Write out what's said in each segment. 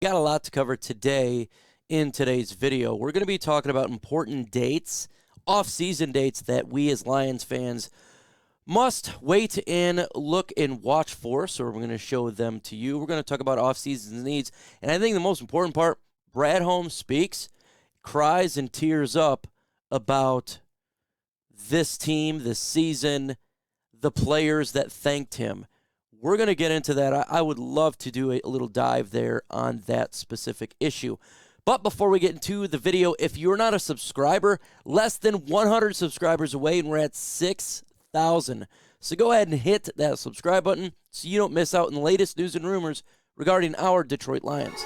Got a lot to cover today in today's video. We're going to be talking about important dates, off-season dates that we as Lions fans must wait and look and watch for. So we're going to show them to you. We're going to talk about off-season needs. And I think the most important part, Brad Holmes speaks, cries and tears up about this team, this season, the players that thanked him. We're going to get into that. I would love to do a little dive there on that specific issue. But before we get into the video, if you're not a subscriber, less than 100 subscribers away, and we're at 6,000. So go ahead and hit that subscribe button so you don't miss out on the latest news and rumors regarding our Detroit Lions.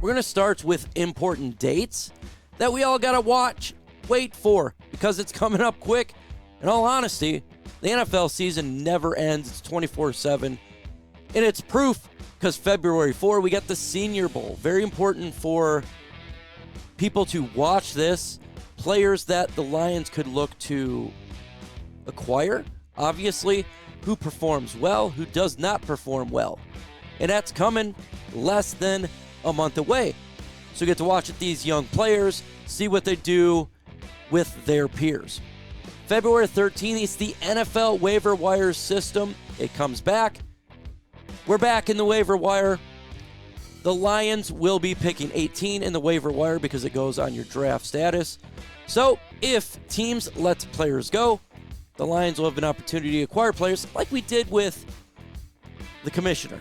We're going to start with important dates that we all got to wait for, because it's coming up quick. In all honesty, the NFL season never ends. It's 24/7. And it's proof, because February 4, we got the Senior Bowl. Very important for people to watch this. Players that the Lions could look to acquire, obviously. Who performs well, who does not perform well. And that's coming less than a month away. So you get to watch these young players, see what they do with their peers. February 13th, it's the NFL waiver wire system. It comes back. We're back in the waiver wire. The Lions will be picking 18 in the waiver wire because it goes on your draft status. So if teams let players go, the Lions will have an opportunity to acquire players like we did with the commissioner.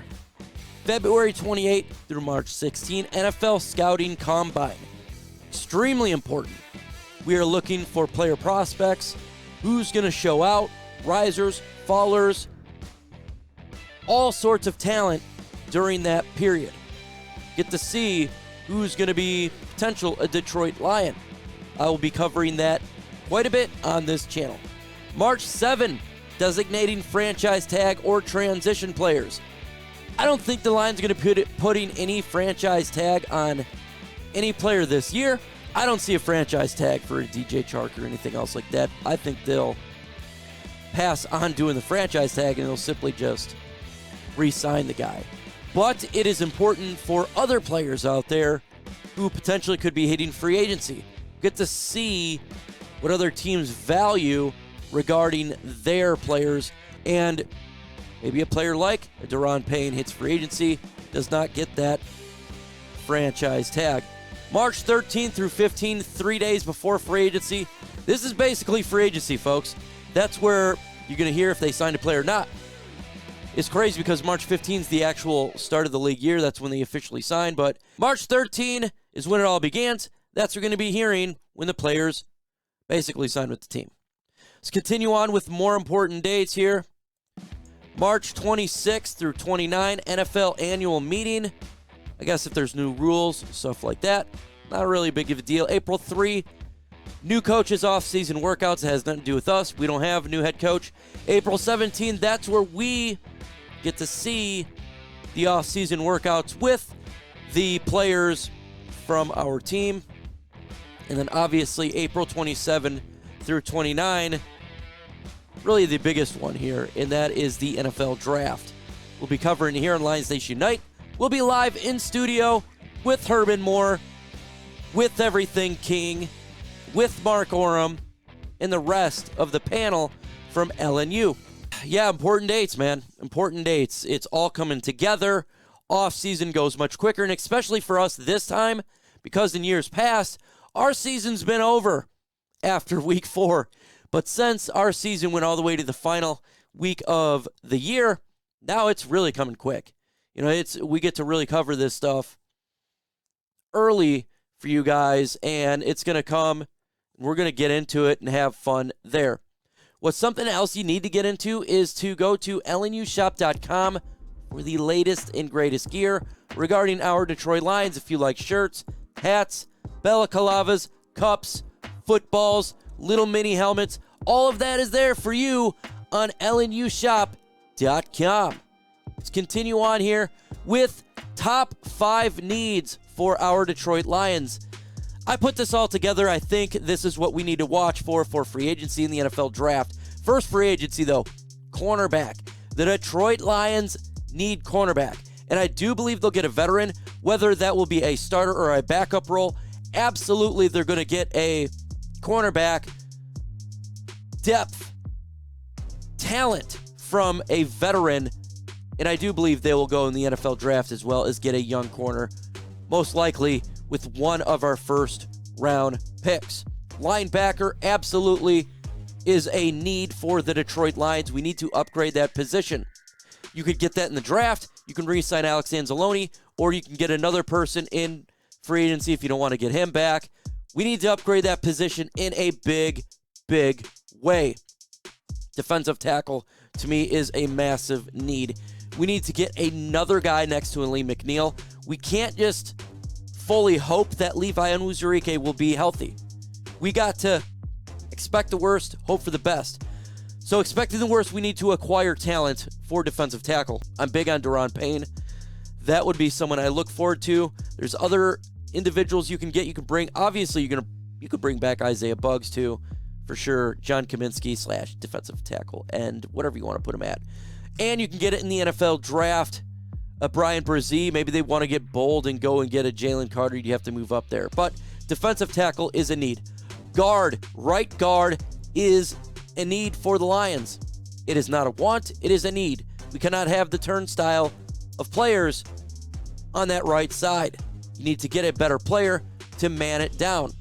February 28th through March 16th, NFL Scouting Combine. Extremely important. We are looking for player prospects, who's going to show out, risers, fallers, all sorts of talent during that period. Get to see who's going to be potential a Detroit Lion. I will be covering that quite a bit on this channel. March 7th, designating franchise tag or transition players. I don't think the Lions are going to be putting any franchise tag on any player this year. I don't see a franchise tag for a DJ Chark or anything else like that. I think they'll pass on doing the franchise tag and they'll simply just re-sign the guy. But it is important for other players out there who potentially could be hitting free agency. Get to see what other teams value regarding their players, and maybe a player like Daron Payne hits free agency, does not get that franchise tag. March 13th through 15th, 3 days before free agency. This is basically free agency, folks. That's where you're going to hear if they signed a player or not. It's crazy because March 15th is the actual start of the league year. That's when they officially signed. But March 13th is when it all begins. That's what we're going to be hearing when the players basically sign with the team. Let's continue on with more important dates here. March 26th through 29th, NFL annual meeting. I guess if there's new rules, stuff like that. Not really big of a deal. April 3, new coaches off-season workouts. It has nothing to do with us. We don't have a new head coach. April 17th, that's where we get to see the off-season workouts with the players from our team. And then obviously April 27 through 29, really the biggest one here, and that is the NFL Draft. We'll be covering here on Lions Nation Night. We'll be live in studio with Herman Moore, with Everything King, with Mark Oram, and the rest of the panel from LNU. Yeah, important dates, man. Important dates. It's all coming together. Off-season goes much quicker, and especially for us this time, because in years past, our season's been over after week 4. But since our season went all the way to the final week of the year, now it's really coming quick. You know, we get to really cover this stuff early for you guys, and it's going to come. We're going to get into it and have fun there. What's something else you need to get into is to go to LNUshop.com for the latest and greatest gear regarding our Detroit Lions. If you like shirts, hats, balaclavas, cups, footballs, little mini helmets, all of that is there for you on LNUshop.com. Let's continue on here with top 5 needs for our Detroit Lions. I put this all together. I think this is what we need to watch for free agency in the NFL draft. First free agency, though, cornerback. The Detroit Lions need cornerback, and I do believe they'll get a veteran, whether that will be a starter or a backup role. Absolutely, they're going to get a cornerback. Depth, talent from a veteran, and I do believe they will go in the NFL draft as well as get a young corner, most likely with one of our first round picks. Linebacker absolutely is a need for the Detroit Lions. We need to upgrade that position. You could get that in the draft. You can re-sign Alex Anzalone, or you can get another person in free agency if you don't want to get him back. We need to upgrade that position in a big, big way. Defensive tackle, to me, is a massive need. We need to get another guy next to Lee McNeil. We can't just fully hope that Levi Onwuzurike will be healthy. We got to expect the worst, hope for the best. So expecting the worst, we need to acquire talent for defensive tackle. I'm big on Daron Payne. That would be someone I look forward to. There's other individuals you can get. You can bring, obviously, you could bring back Isaiah Buggs too, for sure. John Kaminsky / defensive tackle, and whatever you want to put him at. And you can get it in the NFL draft. Brian Brzee, maybe they want to get bold and go and get a Jalen Carter. You have to move up there. But defensive tackle is a need. Guard, right guard, is a need for the Lions. It is not a want, it is a need. We cannot have the turnstile of players on that right side. You need to get a better player to man it down.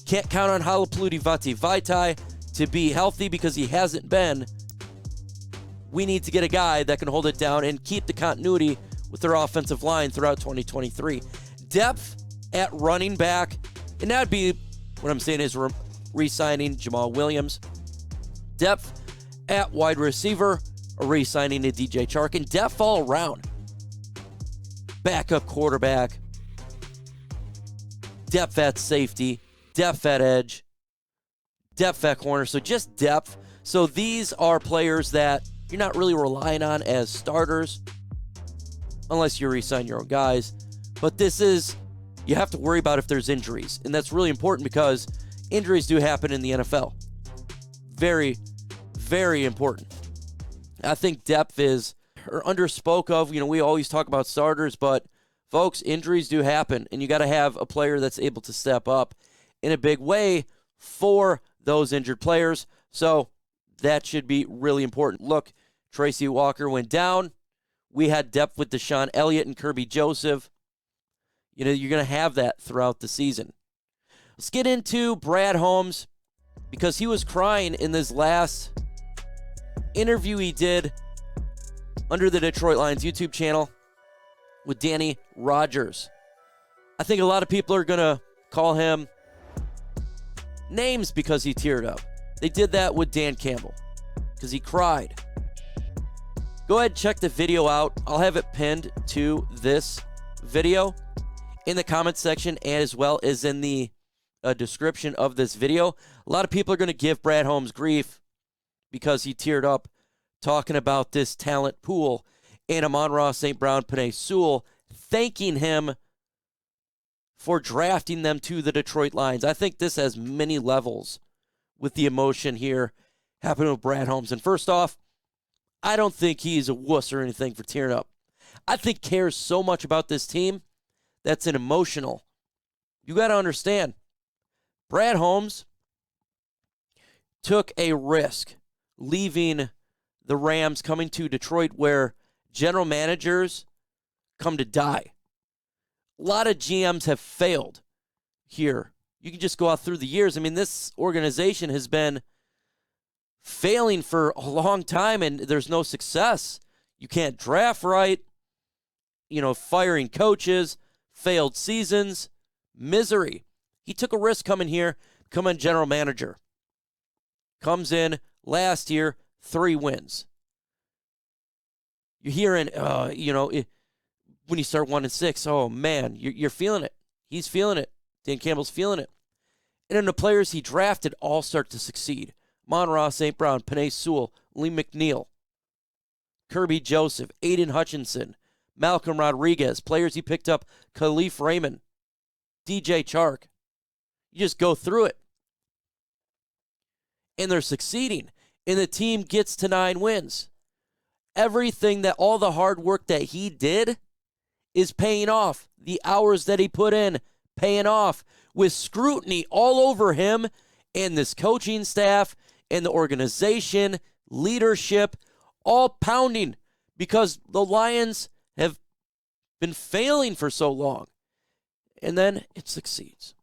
Can't count on Halapoulivaati Vaitai to be healthy because he hasn't been. We need to get a guy that can hold it down and keep the continuity with their offensive line throughout 2023. Depth at running back, and that'd be what I'm saying is re-signing Jamal Williams. Depth at wide receiver, re-signing a DJ Chark, and depth all around. Backup quarterback, depth at safety, depth at edge, depth at corner. So just depth. So these are players that you're not really relying on as starters unless you re-sign your own guys. But this is, you have to worry about if there's injuries. And that's really important because injuries do happen in the NFL. Very, very important. I think depth is underspoke of. We always talk about starters, but folks, injuries do happen. And you got to have a player that's able to step up in a big way for those injured players. So that should be really important. Look, Tracy Walker went down. We had depth with Deshaun Elliott and Kirby Joseph. You're going to have that throughout the season. Let's get into Brad Holmes because he was crying in this last interview he did under the Detroit Lions YouTube channel with Danny Rogers. I think a lot of people are going to call him names because he teared up. They did that with Dan Campbell because he cried. Go ahead and check the video out. I'll have it pinned to this video in the comment section and as well as in the description of this video. A lot of people are going to give Brad Holmes grief because he teared up talking about this talent pool and Amon-Ra St. Penei Sewell thanking him for drafting them to the Detroit Lions. I think this has many levels with the emotion here happening with Brad Holmes. And first off, I don't think he's a wuss or anything for tearing up. I think cares so much about this team that's an emotional. You got to understand, Brad Holmes took a risk leaving the Rams, coming to Detroit where general managers come to die. A lot of GMs have failed here. You can just go out through the years. I mean, this organization has been failing for a long time, and there's no success. You can't draft right. Firing coaches, failed seasons, misery. He took a risk coming here, becoming general manager. Comes in last year, 3 wins. You're hearing, when you start 1-6, oh man, you're feeling it. He's feeling it. Dan Campbell's feeling it. And then the players he drafted all start to succeed. Amon-Ra St. Penei Sewell, Lee McNeil, Kirby Joseph, Aiden Hutchinson, Malcolm Rodriguez, players he picked up, Khalif Raymond, DJ Chark. You just go through it. And they're succeeding. And the team gets to 9 wins. Everything that, all the hard work that he did is paying off. The hours that he put in, paying off. With scrutiny all over him and this coaching staff and the organization, leadership, all pounding because the Lions have been failing for so long. And then it succeeds.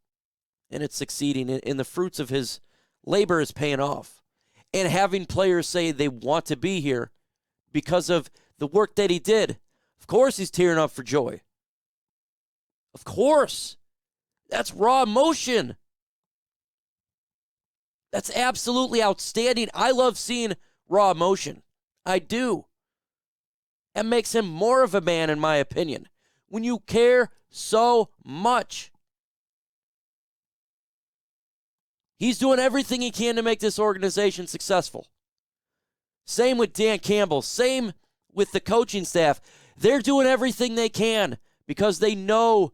And it's succeeding, and the fruits of his labor is paying off. And having players say they want to be here because of the work that he did. Of course he's tearing up for joy. Of course. That's raw emotion. That's absolutely outstanding. I love seeing raw emotion. I do. It makes him more of a man, in my opinion. When you care so much. He's doing everything he can to make this organization successful. Same with Dan Campbell. Same with the coaching staff. They're doing everything they can because they know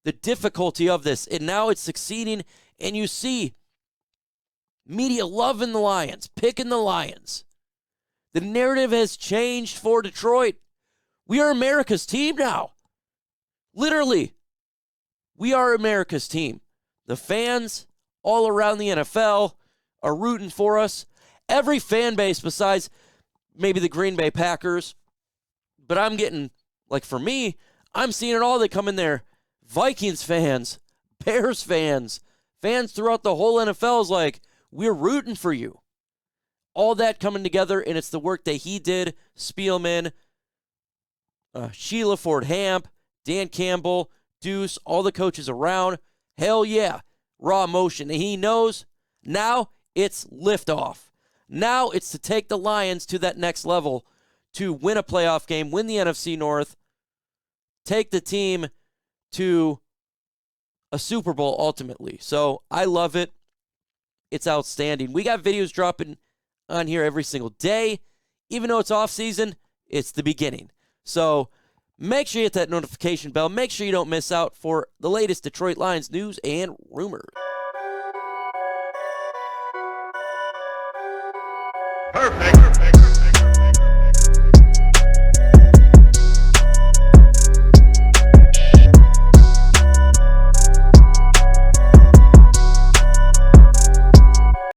the difficulty of this. And now it's succeeding. And you see media loving the Lions, picking the Lions. The narrative has changed for Detroit. We are America's team now. Literally, we are America's team. The fans all around the NFL are rooting for us. Every fan base besides maybe the Green Bay Packers. But I'm getting, like for me, I'm seeing it all. They come in there. Vikings fans, Bears fans, fans throughout the whole NFL is like, we're rooting for you. All that coming together, and it's the work that he did. Spielman, Sheila Ford-Hamp, Dan Campbell, Deuce, all the coaches around. Hell yeah. Raw emotion. And he knows now it's liftoff. Now it's to take the Lions to that next level to win a playoff game, win the NFC North, take the team to a Super Bowl ultimately. So I love it. It's outstanding. We got videos dropping on here every single day. Even though it's off season, it's the beginning. So make sure you hit that notification bell. Make sure you don't miss out for the latest Detroit Lions news and rumors. Perfect.